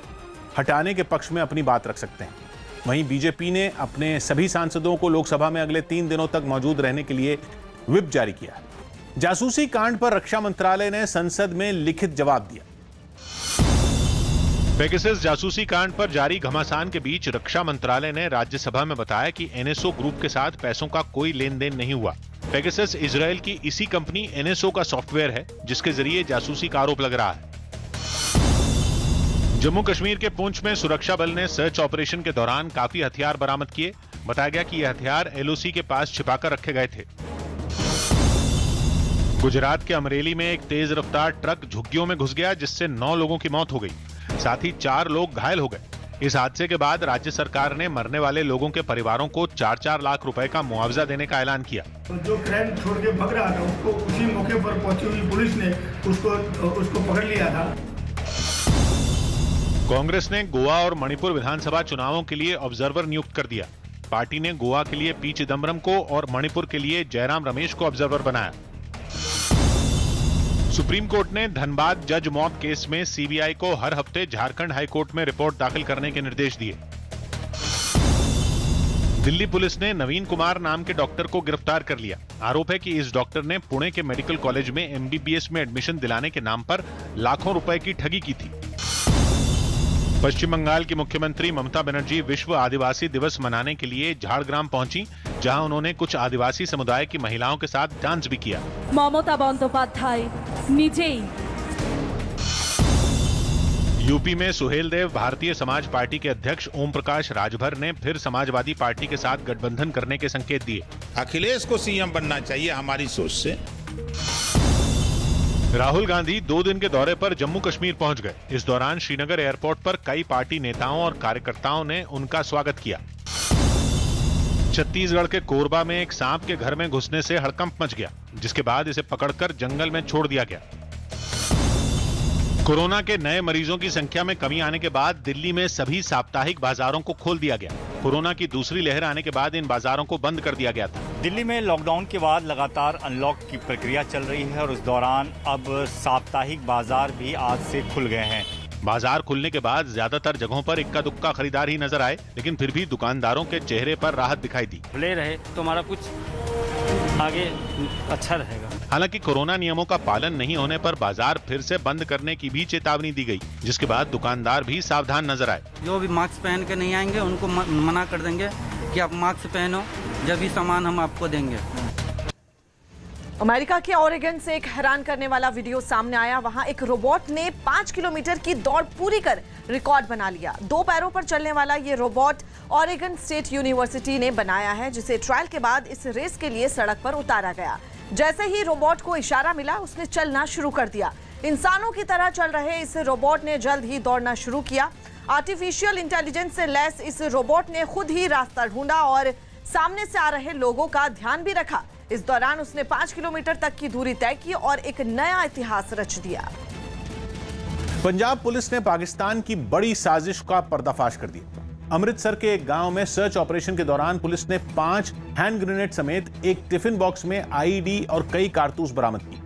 हटाने के पक्ष में अपनी बात रख सकते हैं। वहीं बीजेपी ने अपने सभी सांसदों को लोकसभा में अगले 3 दिनों तक मौजूद रहने के लिए व्हिप जारी किया। जासूसी कांड पर रक्षा मंत्रालय ने संसद में लिखित जवाब दिया। पेगासस जासूसी कांड पर जारी घमासान के बीच रक्षा मंत्रालय ने राज्यसभा में बताया कि एनएसओ ग्रुप के साथ पैसों का कोई लेन देन नहीं हुआ। पेगासस इजरायल की इसी कंपनी एनएसओ का सॉफ्टवेयर है जिसके जरिए जासूसी का आरोप लग रहा है। जम्मू कश्मीर के पुंछ में सुरक्षा बल ने सर्च ऑपरेशन के दौरान काफी हथियार बरामद किए। बताया गया कि ये हथियार एलओसी के पास छिपाकर रखे गए थे। गुजरात के अमरेली में एक तेज रफ्तार ट्रक झुग्गियों में घुस गया जिससे 9 लोगों की मौत हो गई, साथ ही 4 लोग घायल हो गए। इस हादसे के बाद राज्य सरकार ने मरने वाले लोगों के परिवारों को 4-4 लाख रुपए का मुआवजा देने का ऐलान किया। जो क्रेन छोड़ के भग रहा था उसको उसी मौके पर पहुंची हुई पुलिस ने उसको पकड़ लिया था। कांग्रेस ने गोवा और मणिपुर विधानसभा चुनावों के लिए ऑब्जर्वर नियुक्त कर दिया। पार्टी ने गोवा के लिए पी चिदम्बरम को और मणिपुर के लिए जयराम रमेश को ऑब्जर्वर बनाया। सुप्रीम कोर्ट ने धनबाद जज मौत केस में सीबीआई को हर हफ्ते झारखंड हाईकोर्ट में रिपोर्ट दाखिल करने के निर्देश दिए। दिल्ली पुलिस ने नवीन कुमार नाम के डॉक्टर को गिरफ्तार कर लिया। आरोप है कि इस डॉक्टर ने पुणे के मेडिकल कॉलेज में एमबीबीएस में एडमिशन दिलाने के नाम पर लाखों रुपए की ठगी की थी। पश्चिम बंगाल की मुख्यमंत्री ममता बनर्जी विश्व आदिवासी दिवस मनाने के लिए झाड़ग्राम पहुंची, जहां उन्होंने कुछ आदिवासी समुदाय की महिलाओं के साथ डांस भी किया। ममता बंदोपाध्याय निजेई। यूपी में सुहेलदेव भारतीय समाज पार्टी के अध्यक्ष ओम प्रकाश राजभर ने फिर समाजवादी पार्टी के साथ गठबंधन करने के संकेत दिए। अखिलेश को सीएम बनना चाहिए हमारी सोच से। राहुल गांधी 2 दिन के दौरे पर जम्मू कश्मीर पहुंच गए। इस दौरान श्रीनगर एयरपोर्ट पर कई पार्टी नेताओं और कार्यकर्ताओं ने उनका स्वागत किया। छत्तीसगढ़ के कोरबा में एक सांप के घर में घुसने से हड़कंप मच गया, जिसके बाद इसे पकड़कर जंगल में छोड़ दिया गया। कोरोना के नए मरीजों की संख्या में कमी आने के बाद दिल्ली में सभी साप्ताहिक बाजारों को खोल दिया गया। कोरोना की दूसरी लहर आने के बाद इन बाजारों को बंद कर दिया गया था। दिल्ली में लॉकडाउन के बाद लगातार अनलॉक की प्रक्रिया चल रही है और उस दौरान अब साप्ताहिक बाजार भी आज से खुल गए हैं। बाजार खुलने के बाद ज्यादातर जगहों पर इक्का दुक्का खरीदार ही नजर आए, लेकिन फिर भी दुकानदारों के चेहरे पर राहत दिखाई दी। खुले रहे तो हमारा कुछ आगे अच्छा रहेगा। हालांकि कोरोना नियमों का पालन नहीं होने पर बाजार फिर से बंद करने की भी चेतावनी दी गई, जिसके बाद दुकानदार भी सावधान नजर आए। जो भी मास्क पहन के नहीं आएंगे उनको मना कर देंगे कि आप मास्क पहनो, जब भी सामान हम आपको देंगे। अमेरिका के ओरेगन से एक हैरान करने वाला वीडियो सामने आया। वहां एक रोबोट ने 5 किलोमीटर की दौड़ पूरी कर रिकॉर्ड बना लिया। 2 पैरों पर चलने वाला ये रोबोट ओरेगन स्टेट यूनिवर्सिटी ने बनाया है, जिसे ट्रायल के बाद इस रेस के लिए सड़क पर उतारा गया। जैसे ही रोबोट को इशारा मिला, उसने चलना शुरू कर दिया। इंसानों की तरह चल रहे इस रोबोट ने जल्द ही दौड़ना शुरू किया। आर्टिफिशियल इंटेलिजेंस से लैस इस रोबोट ने खुद ही रास्ता ढूंढा और सामने से आ रहे लोगों का ध्यान भी रखा। इस दौरान उसने 5 किलोमीटर तक की दूरी तय की और एक नया इतिहास रच दिया। पंजाब पुलिस ने पाकिस्तान की बड़ी साजिश का पर्दाफाश कर दिया। अमृतसर के एक गांव में सर्च ऑपरेशन के दौरान पुलिस ने 5 हैंड ग्रेनेड समेत एक टिफिन बॉक्स में आईईडी और कई कारतूस बरामद किए,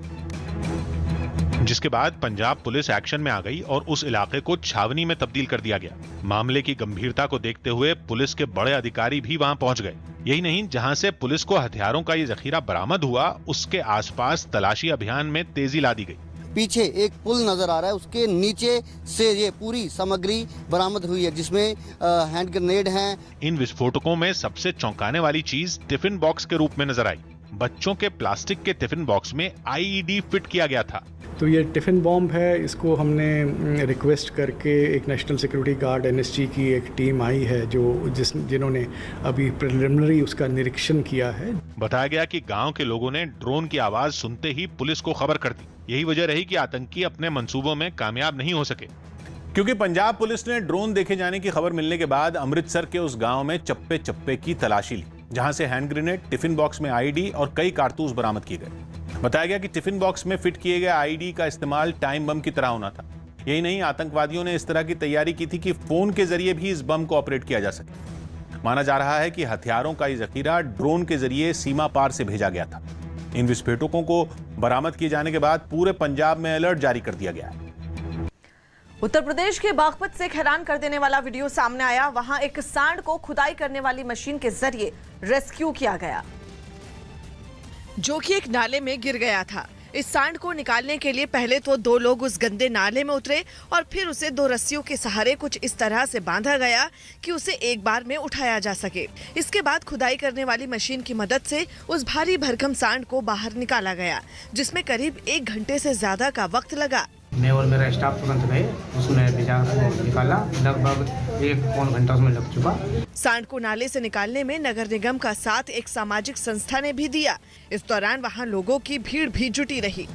जिसके बाद पंजाब पुलिस एक्शन में आ गई और उस इलाके को छावनी में तब्दील कर दिया गया। मामले की गंभीरता को देखते हुए पुलिस के बड़े अधिकारी भी वहां पहुंच गए। यही नहीं, जहां से पुलिस को हथियारों का ये जखीरा बरामद हुआ, उसके आसपास तलाशी अभियान में तेजी ला दी गई। पीछे एक पुल नजर आ रहा है, उसके नीचे से ये पूरी सामग्री बरामद हुई है, जिसमें हैंड ग्रेनेड हैं। इन विस्फोटकों में सबसे चौंकाने वाली चीज टिफिन बॉक्स के रूप में नजर आई। बच्चों के प्लास्टिक के टिफिन बॉक्स में आईईडी फिट किया गया था। तो ये टिफिन बॉम्ब है, इसको हमने रिक्वेस्ट करके एक नेशनल सिक्योरिटी गार्ड एनएसजी की एक टीम आई है जिन्होंने अभी प्रिलिमिनरी उसका निरीक्षण किया है। बताया गया कि गांव के लोगों ने ड्रोन की आवाज सुनते ही पुलिस को खबर कर दी। यही वजह रही कि आतंकी अपने मंसूबों में कामयाब नहीं हो सके। क्योंकि पंजाब पुलिस ने ड्रोन देखे जाने की खबर मिलने के बाद अमृतसर के उस गांव में चप्पे चप्पे की तलाशी ली, जहां से हैंड ग्रेनेड, टिफिन बॉक्स में आईडी और कई कारतूस बरामद किए गए। बताया गया कि टिफिन बॉक्स में फिट किए गए आईडी का इस्तेमाल टाइम बम की तरह होना था। यही नहीं, आतंकवादियों ने इस तरह की तैयारी की थी कि फोन के जरिए भी इस बम को ऑपरेट किया जा सके। माना जा रहा है कि हथियारों का ये जखीरा ड्रोन के जरिए सीमा पार से भेजा गया था। इन विस्फोटकों को बरामद किए जाने के बाद पूरे पंजाब में अलर्ट जारी कर दिया गया है। उत्तर प्रदेश के बागपत से एक हैरान कर देने वाला वीडियो सामने आया। वहां एक सांड को खुदाई करने वाली मशीन के जरिए रेस्क्यू किया गया, जो कि एक नाले में गिर गया था। इस सांड को निकालने के लिए पहले तो 2 लोग उस गंदे नाले में उतरे और फिर उसे 2 रस्सियों के सहारे कुछ इस तरह से बांधा गया कि उसे एक बार में उठाया जा सके। इसके बाद खुदाई करने वाली मशीन की मदद से उस भारी भरकम सांड को बाहर निकाला गया, जिसमें करीब 1 घंटे से ज्यादा का वक्त लगा। मैं और मेरा स्टाफ तुरंत गए, उसमें बिजार को निकाला, लगभग 1-1.25 घंटा उसमें लग चुका। सांड को नाले से निकालने में नगर निगम का साथ एक सामाजिक संस्था ने भी दिया। इस दौरान वहां लोगों की भीड़ भी जुटी रही।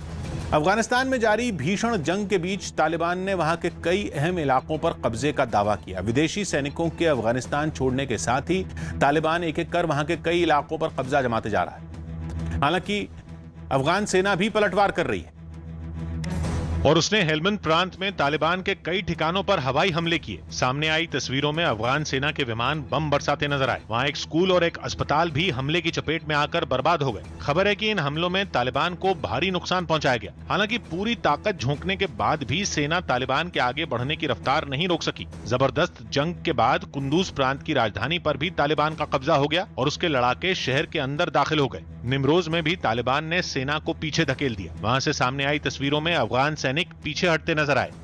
अफगानिस्तान में जारी भीषण जंग के बीच तालिबान ने वहां के कई अहम इलाकों पर कब्जे का दावा किया। विदेशी सैनिकों के अफगानिस्तान छोड़ने के साथ ही तालिबान एक-एक कर वहां के कई इलाकों पर कब्जा जमाते जा रहा है। हालांकि अफगान सेना भी पलटवार कर रही है और उसने हेलमंद प्रांत में तालिबान के कई ठिकानों पर हवाई हमले किए। सामने आई तस्वीरों में अफगान सेना के विमान बम बरसाते नजर आए। वहां एक स्कूल और एक अस्पताल भी हमले की चपेट में आकर बर्बाद हो गए। खबर है कि इन हमलों में तालिबान को भारी नुकसान पहुंचाया गया। हालांकि पूरी ताकत झोंकने के बाद भी सेना तालिबान के आगे बढ़ने की रफ्तार नहीं रोक सकी। जबरदस्त जंग के बाद कुंदूज प्रांत की राजधानी पर भी तालिबान का कब्जा हो गया और उसके लड़ाके शहर के अंदर दाखिल हो गए। निमरोज में भी तालिबान ने सेना को पीछे धकेल दिया। वहां से सामने आई तस्वीरों में अफगान सैनिक पीछे हटते नजर आए।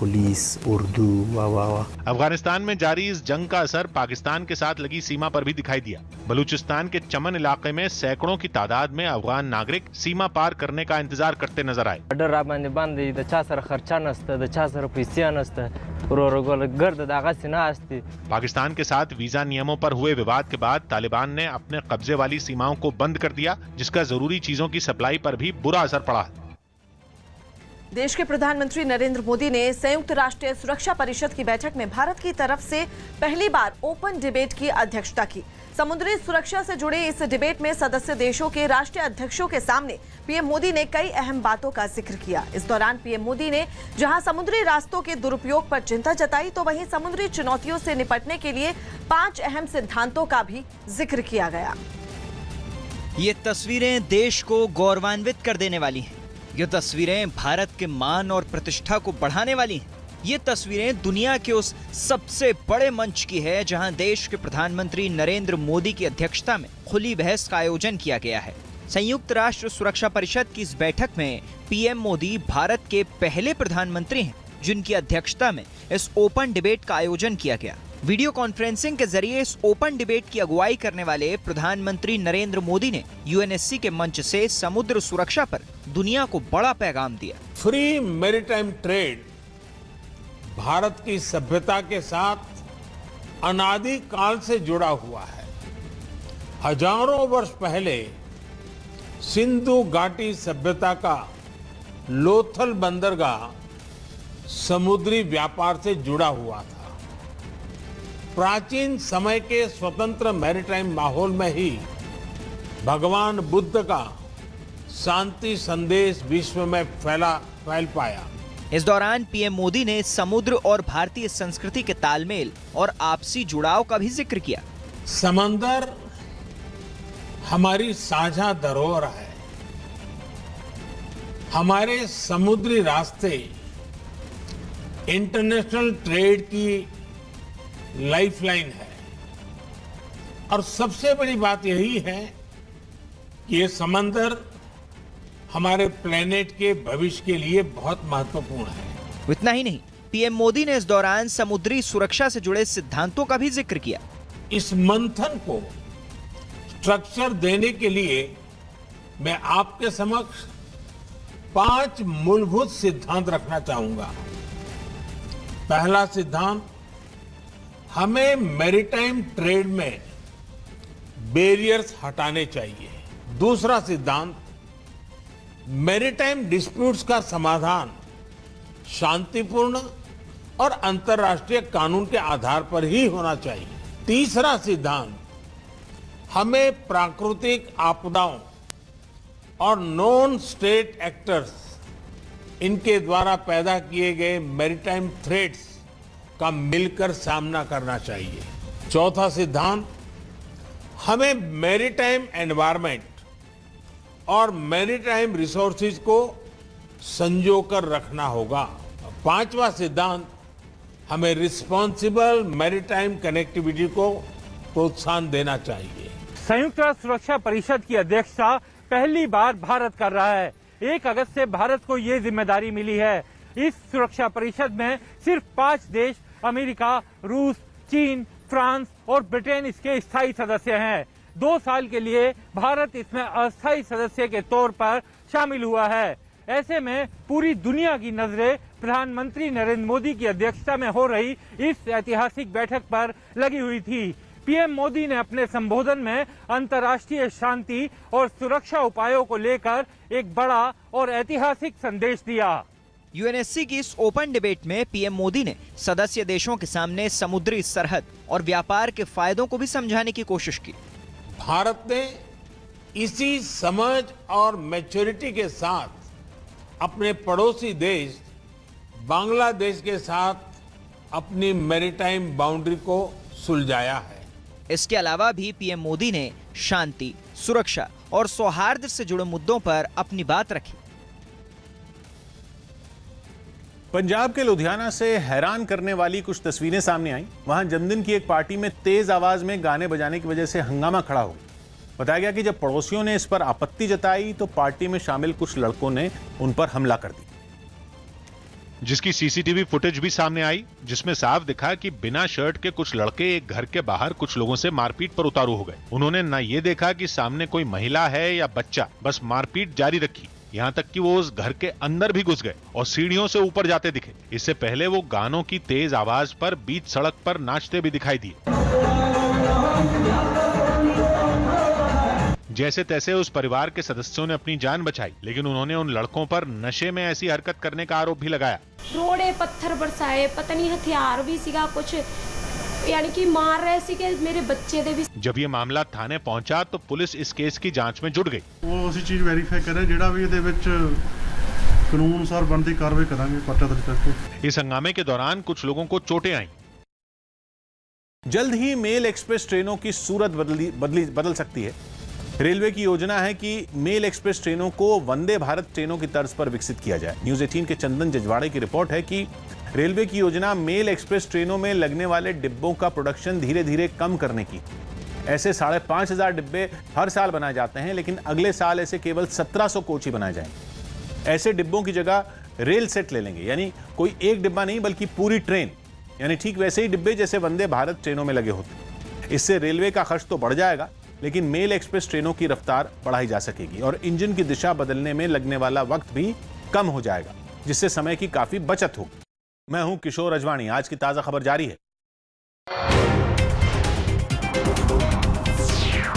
पुलिस उर्दू व अफगानिस्तान में जारी इस जंग का असर पाकिस्तान के साथ लगी सीमा पर भी दिखाई दिया। बलूचिस्तान के चमन इलाके में सैकड़ों की तादाद में अफगान नागरिक सीमा पार करने का इंतजार करते नजर आए। पाकिस्तान के साथ वीजा नियमों पर हुए विवाद के बाद तालिबान ने अपने कब्जे वाली सीमाओं को बंद कर दिया, जिसका जरूरी चीजों की सप्लाई पर भी बुरा असर पड़ा। देश के प्रधानमंत्री नरेंद्र मोदी ने संयुक्त राष्ट्र सुरक्षा परिषद की बैठक में भारत की तरफ से पहली बार ओपन डिबेट की अध्यक्षता की। समुद्री सुरक्षा से जुड़े इस डिबेट में सदस्य देशों के राष्ट्रीय अध्यक्षों के सामने पीएम मोदी ने कई अहम बातों का जिक्र किया। इस दौरान पीएम मोदी ने जहां समुद्री रास्तों के दुरुपयोग पर चिंता जताई, तो वहीं समुद्री चुनौतियों से निपटने के लिए 5 अहम सिद्धांतों का भी जिक्र किया गया। ये तस्वीरें देश को गौरवान्वित कर देने वाली हैं। ये तस्वीरें भारत के मान और प्रतिष्ठा को बढ़ाने वाली हैं। ये तस्वीरें दुनिया के उस सबसे बड़े मंच की है जहां देश के प्रधानमंत्री नरेंद्र मोदी की अध्यक्षता में खुली बहस का आयोजन किया गया है। संयुक्त राष्ट्र सुरक्षा परिषद की इस बैठक में पीएम मोदी भारत के पहले प्रधानमंत्री हैं जिनकी अध्यक्षता में इस ओपन डिबेट का आयोजन किया गया। वीडियो कॉन्फ्रेंसिंग के जरिए इस ओपन डिबेट की अगुवाई करने वाले प्रधानमंत्री नरेंद्र मोदी ने यूएनएससी के मंच से समुद्र सुरक्षा पर दुनिया को बड़ा पैगाम दिया। फ्री मैरीटाइम ट्रेड भारत की सभ्यता के साथ अनादि काल से जुड़ा हुआ है। हजारों वर्ष पहले सिंधु घाटी सभ्यता का लोथल बंदरगाह समुद्री व्यापार से जुड़ा हुआ था। प्राचीन समय के स्वतंत्र मैरीटाइम माहौल में ही भगवान बुद्ध का शांति संदेश विश्व में फैल पाया। इस दौरान पीएम मोदी ने समुद्र और भारतीय संस्कृति के तालमेल और आपसी जुड़ाव का भी जिक्र किया। समंदर हमारी साझा धरोहर है। हमारे समुद्री रास्ते इंटरनेशनल ट्रेड की लाइफलाइन है और सबसे बड़ी बात यही है कि ये समंदर हमारे प्लेनेट के भविष्य के लिए बहुत महत्वपूर्ण है। इतना ही नहीं, पीएम मोदी ने इस दौरान समुद्री सुरक्षा से जुड़े सिद्धांतों का भी जिक्र किया। इस मंथन को स्ट्रक्चर देने के लिए मैं आपके समक्ष 5 मूलभूत सिद्धांत रखना चाहूंगा। पहला सिद्धांत, हमें मैरीटाइम ट्रेड में बैरियर्स हटाने चाहिए। दूसरा सिद्धांत, मैरीटाइम डिस्प्यूट्स का समाधान शांतिपूर्ण और अंतर्राष्ट्रीय कानून के आधार पर ही होना चाहिए। तीसरा सिद्धांत, हमें प्राकृतिक आपदाओं और नॉन स्टेट एक्टर्स इनके द्वारा पैदा किए गए मैरीटाइम थ्रेट्स का मिलकर सामना करना चाहिए। चौथा सिद्धांत, हमें मैरीटाइम एनवायरनमेंट और मैरीटाइम रिसोर्सेज को संजोकर रखना होगा। पांचवा सिद्धांत, हमें रिस्पॉन्सिबल मैरीटाइम कनेक्टिविटी को प्रोत्साहन देना चाहिए। संयुक्त राष्ट्र सुरक्षा परिषद की अध्यक्षता पहली बार भारत कर रहा है। 1 अगस्त से भारत को ये जिम्मेदारी मिली है। इस सुरक्षा परिषद में सिर्फ 5 देश अमेरिका, रूस, चीन, फ्रांस और ब्रिटेन इसके स्थायी सदस्य हैं। 2 साल के लिए भारत इसमें अस्थायी सदस्य के तौर पर शामिल हुआ है। ऐसे में पूरी दुनिया की नजरें प्रधानमंत्री नरेंद्र मोदी की अध्यक्षता में हो रही इस ऐतिहासिक बैठक पर लगी हुई थी। पीएम मोदी ने अपने संबोधन में अंतर्राष्ट्रीय शांति और सुरक्षा उपायों को लेकर एक बड़ा और ऐतिहासिक संदेश दिया। यूएनएससी की इस ओपन डिबेट में पीएम मोदी ने सदस्य देशों के सामने समुद्री सरहद और व्यापार के फायदों को भी समझाने की कोशिश की। भारत ने इसी समझ और मैच्योरिटी के साथ अपने पड़ोसी देश बांग्लादेश के साथ अपनी मैरीटाइम बाउंड्री को सुलझाया है। इसके अलावा भी पीएम मोदी ने शांति, सुरक्षा और सौहार्द से जुड़े मुद्दों पर अपनी बात रखी। पंजाब के लुधियाना से हैरान करने वाली कुछ तस्वीरें सामने आई। वहां जन्मदिन की एक पार्टी में तेज आवाज में गाने बजाने की वजह से हंगामा खड़ा हो गया। बताया गया कि जब पड़ोसियों ने इस पर आपत्ति जताई तो पार्टी में शामिल कुछ लड़कों ने उन पर हमला कर दिया, जिसकी सीसीटीवी फुटेज भी सामने आई, जिसमें साफ दिखा कि बिना शर्ट के कुछ लड़के एक घर के बाहर कुछ लोगों से मारपीट पर उतारू हो गए। उन्होंने न ये देखा कि सामने कोई महिला है या बच्चा, बस मारपीट जारी रखी। यहाँ तक कि वो उस घर के अंदर भी घुस गए और सीढ़ियों से ऊपर जाते दिखे। इससे पहले वो गानों की तेज आवाज पर बीच सड़क पर नाचते भी दिखाई दिए। जैसे तैसे उस परिवार के सदस्यों ने अपनी जान बचाई, लेकिन उन्होंने उन लड़कों पर नशे में ऐसी हरकत करने का आरोप भी लगाया। रोड़े पत्थर बरसाए, पता नहीं हथियार भी सीगा कुछ, यानी कि मार रहे सी के मेरे बच्चे दे भी। जब ये मामला थाने पहुंचा तो पुलिस इस केस की जांच में जुट गई। वो उसी चीज वेरीफाई करे जेड़ा भी ਇਹਦੇ ਵਿੱਚ कानून अनुसार बनती कार्रवाई करांगे पर्चा दर्ज करके। इस हंगामे के दौरान कुछ लोगों को चोटें आईं। जल्द ही मेल एक्सप्रेस ट्रेनों की सूरत बदल सकती है। रेलवे की योजना है कि मेल एक्सप्रेस ट्रेनों को वंदे भारत ट्रेनों की तर्ज पर विकसित किया जाए। न्यूज 18 के चंदन जजवाड़े की रिपोर्ट है कि रेलवे की योजना मेल एक्सप्रेस ट्रेनों में लगने वाले डिब्बों का प्रोडक्शन धीरे धीरे कम करने की। ऐसे 5,500 डिब्बे हर साल बनाए जाते हैं, लेकिन अगले साल ऐसे केवल 1700 कोच ही बनाए जाएंगे। ऐसे डिब्बों की जगह रेल सेट ले लेंगे, यानी कोई एक डिब्बा नहीं बल्कि पूरी ट्रेन, यानी ठीक वैसे ही डिब्बे जैसे वंदे भारत ट्रेनों में लगे होते। इससे रेलवे का खर्च तो बढ़ जाएगा, लेकिन मेल एक्सप्रेस ट्रेनों की रफ्तार बढ़ाई जा सकेगी और इंजन की दिशा बदलने में लगने वाला वक्त भी कम हो जाएगा, जिससे समय की काफी बचत होगी। मैं हूं किशोर अजवाणी। आज की ताजा खबर जारी है।